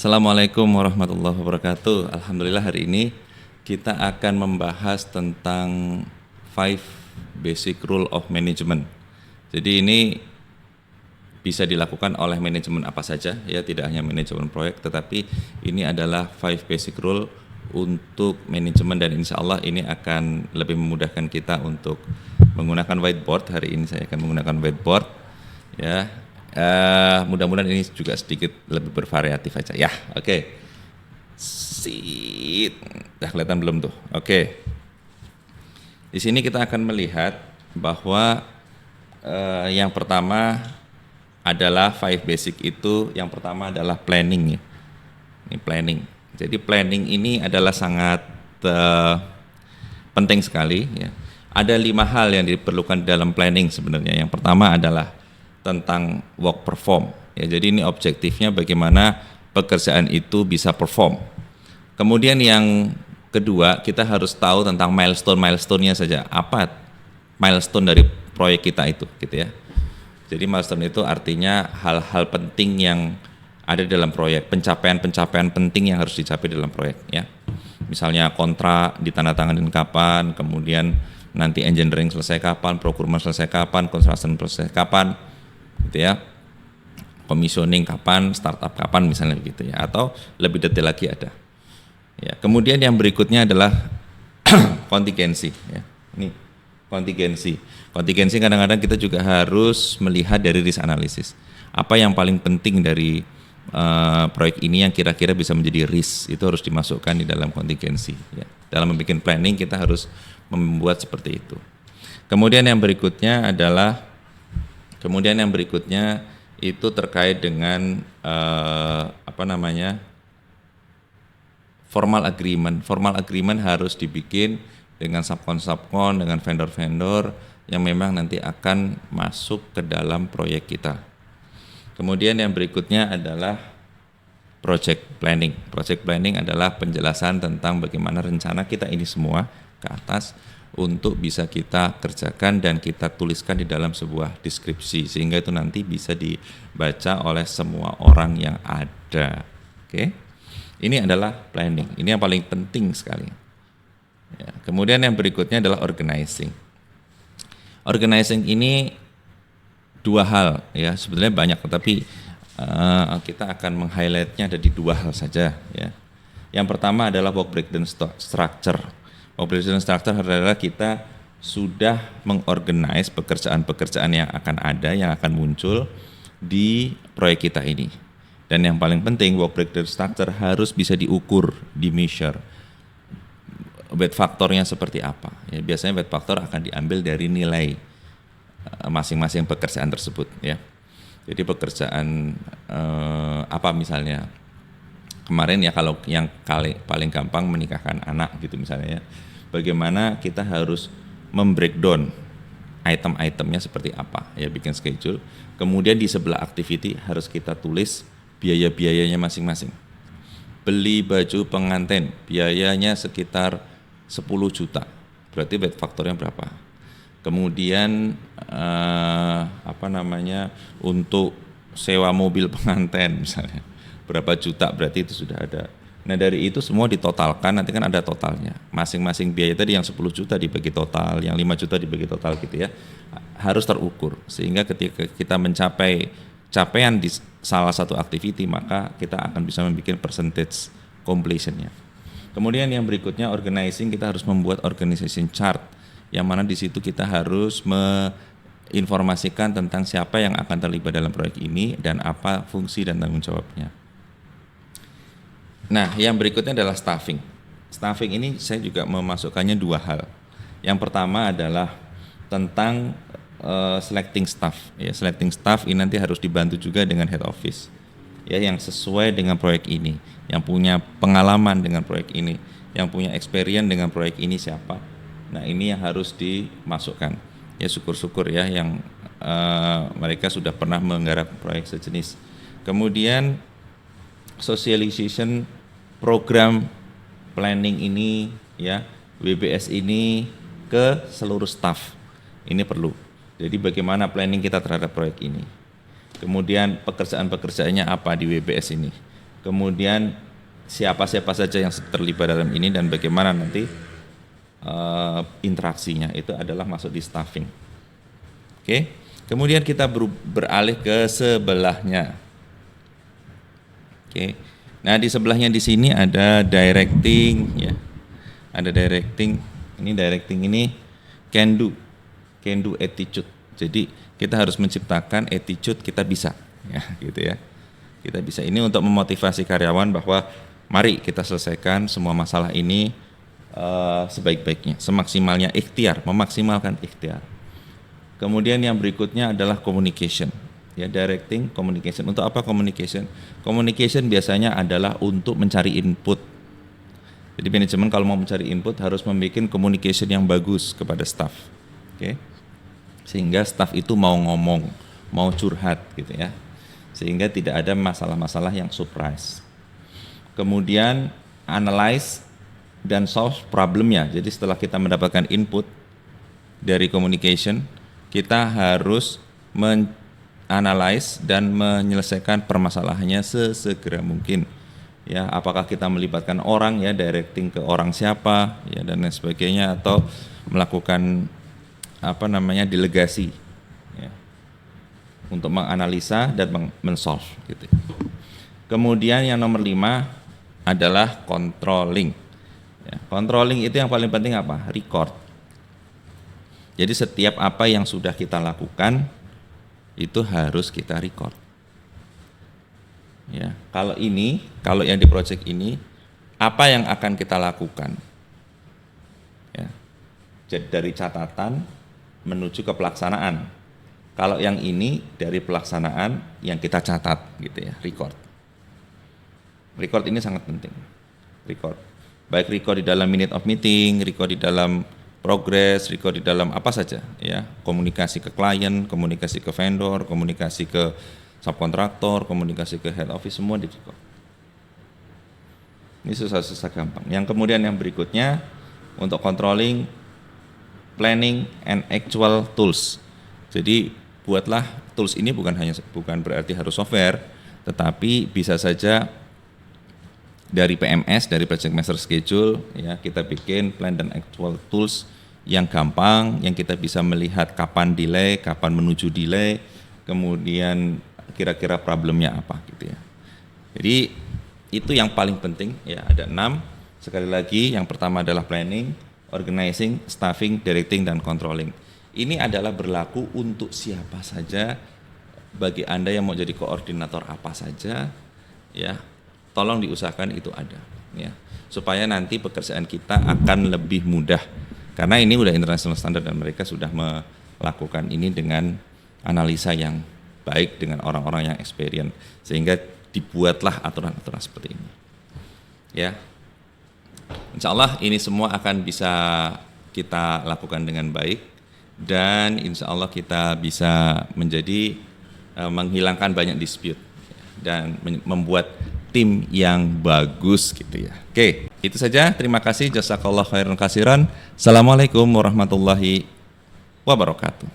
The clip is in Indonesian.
Assalamualaikum warahmatullahi wabarakatuh. Alhamdulillah hari ini kita akan membahas tentang 5 basic rule of management. Jadi ini bisa dilakukan oleh manajemen apa saja ya, tidak hanya manajemen proyek, tetapi ini adalah 5 basic rule untuk manajemen dan insya Allah ini akan lebih memudahkan kita untuk menggunakan whiteboard. Hari ini saya akan menggunakan whiteboard ya. Mudah-mudahan ini juga sedikit lebih bervariatif aja ya. Oke. Udah kelihatan belum tuh? Oke. Di sini kita akan melihat bahwa yang pertama adalah 5 basic itu, yang pertama adalah planning ya. Ini planning. Jadi planning ini adalah sangat penting sekali ya. Ada 5 hal yang diperlukan dalam planning sebenarnya. Yang pertama adalah tentang work perform ya, jadi ini objektifnya bagaimana pekerjaan itu bisa perform. Kemudian yang kedua, kita harus tahu tentang milestone-nya saja, apa milestone dari proyek kita itu gitu ya. Jadi milestone itu artinya hal-hal penting yang ada dalam proyek, pencapaian penting yang harus dicapai dalam proyek ya. Misalnya kontrak ditandatanganin kapan, kemudian nanti engineering selesai kapan, procurement selesai kapan, construction selesai kapan gitu ya, commissioning kapan, startup kapan misalnya begitu ya, atau lebih detail lagi ada ya. Kemudian yang berikutnya adalah kontingensi ya. Ini kontingensi kadang-kadang kita juga harus melihat dari risk analysis, apa yang paling penting dari proyek ini yang kira-kira bisa menjadi risk, itu harus dimasukkan di dalam kontingensi ya. Dalam membuat planning kita harus membuat seperti itu. Kemudian yang berikutnya itu terkait dengan formal agreement. Formal agreement harus dibikin dengan subkon, dengan vendor-vendor yang memang nanti akan masuk ke dalam proyek kita. Kemudian yang berikutnya adalah project planning. Project planning adalah penjelasan tentang bagaimana rencana kita ini semua ke atas untuk bisa kita kerjakan dan kita tuliskan di dalam sebuah deskripsi, sehingga itu nanti bisa dibaca oleh semua orang yang ada. Oke. Ini adalah planning. Ini yang paling penting sekali. Ya, kemudian yang berikutnya adalah organizing. Organizing ini 2 hal ya, sebenarnya banyak, tetapi kita akan meng-highlightnya ada di 2 hal saja ya. Yang pertama adalah work breakdown structure. Operation structure adalah kita sudah mengorganize pekerjaan-pekerjaan yang akan ada, yang akan muncul di proyek kita ini. Dan yang paling penting, work breakdown structure harus bisa diukur, di-measure. Weight faktornya seperti apa? Ya, biasanya weight faktor akan diambil dari nilai masing-masing pekerjaan tersebut. Ya. Jadi pekerjaan apa misalnya? Kemarin ya, kalau yang paling gampang menikahkan anak gitu misalnya ya. Bagaimana kita harus membreakdown item-itemnya seperti apa ya, bikin schedule. Kemudian di sebelah activity harus kita tulis biaya-biayanya masing-masing. Beli baju pengantin biayanya sekitar 10 juta, berarti weight faktornya berapa. Kemudian untuk sewa mobil pengantin misalnya berapa juta, berarti itu sudah ada. Nah dari itu semua ditotalkan, nanti kan ada totalnya. Masing-masing biaya tadi yang 10 juta dibagi total, yang 5 juta dibagi total gitu ya. Harus terukur, sehingga ketika kita mencapai capaian di salah satu activity, maka kita akan bisa membuat percentage completion-nya. Kemudian yang berikutnya organizing, kita harus membuat organization chart, yang mana di situ kita harus menginformasikan tentang siapa yang akan terlibat dalam proyek ini dan apa fungsi dan tanggung jawabnya. Nah, yang berikutnya adalah staffing. Staffing ini saya juga memasukkannya 2 hal. Yang pertama adalah tentang selecting staff. Ya, selecting staff ini nanti harus dibantu juga dengan head office. Ya, yang sesuai dengan proyek ini, yang punya pengalaman dengan proyek ini, yang punya experience dengan proyek ini siapa. Nah, ini yang harus dimasukkan. Ya, syukur-syukur ya yang mereka sudah pernah menggarap proyek sejenis. Kemudian socialization program planning ini ya, WBS ini ke seluruh staff. Ini perlu. Jadi bagaimana planning kita terhadap proyek ini. Kemudian pekerjaan-pekerjaannya apa di WBS ini. kemudian siapa-siapa saja yang terlibat dalam ini dan bagaimana nanti interaksinya, itu adalah masuk di staffing. Oke, kemudian kita beralih ke sebelahnya. Oke, nah di sebelahnya di sini ada directing, ya, ada directing. Ini directing ini can do attitude. Jadi kita harus menciptakan attitude kita bisa, ya, gitu ya. Kita bisa ini untuk memotivasi karyawan bahwa mari kita selesaikan semua masalah ini sebaik-baiknya, semaksimalnya ikhtiar, memaksimalkan ikhtiar. Kemudian yang berikutnya adalah communication. Ya, directing, communication. Untuk apa communication? Communication biasanya adalah untuk mencari input. Jadi manajemen kalau mau mencari input harus membuat communication yang bagus kepada staff. Oke. Sehingga staff itu mau ngomong, mau curhat gitu ya. Sehingga tidak ada masalah-masalah yang surprise. Kemudian analyze dan solve problemnya. Jadi setelah kita mendapatkan input dari communication, kita harus menganalisis dan menyelesaikan permasalahannya sesegera mungkin. Ya, apakah kita melibatkan orang, ya, directing ke orang siapa, ya, dan lain sebagainya, atau melakukan delegasi, ya, untuk menganalisa dan men-solve gitu. Kemudian yang nomor 5 adalah controlling. Ya, controlling itu yang paling penting apa? Record. Jadi setiap apa yang sudah kita lakukan itu harus kita record. Ya, kalau yang di project ini, apa yang akan kita lakukan? Ya, jadi dari catatan menuju ke pelaksanaan. Kalau yang ini dari pelaksanaan yang kita catat, gitu ya, record. Record ini sangat penting. Record. Baik record di dalam minute of meeting, record di dalam progress, record di dalam apa saja, ya, komunikasi ke klien, komunikasi ke vendor, komunikasi ke subkontraktor, komunikasi ke head office, semua di record. Ini susah-susah gampang. Yang kemudian yang berikutnya untuk controlling, planning and actual tools. Jadi buatlah tools ini bukan berarti harus software, tetapi bisa saja dari PMS, dari Project Master Schedule, ya, kita bikin plan dan actual tools yang gampang, yang kita bisa melihat kapan delay, kapan menuju delay, kemudian kira-kira problemnya apa gitu ya. Jadi itu yang paling penting, ya, ada 6. Sekali lagi, yang pertama adalah planning, organizing, staffing, directing, dan controlling. Ini adalah berlaku untuk siapa saja, bagi Anda yang mau jadi koordinator apa saja, ya, tolong diusahakan itu ada, ya, supaya nanti pekerjaan kita akan lebih mudah. Karena ini udah international standard dan mereka sudah melakukan ini dengan analisa yang baik dengan orang-orang yang experience, sehingga dibuatlah aturan-aturan seperti ini. Ya, insya Allah ini semua akan bisa kita lakukan dengan baik, dan insya Allah kita bisa menghilangkan banyak dispute dan membuat tim yang bagus gitu ya. Oke, itu saja. Terima kasih. Jazakallah khairan katsiran. Assalamualaikum warahmatullahi wabarakatuh.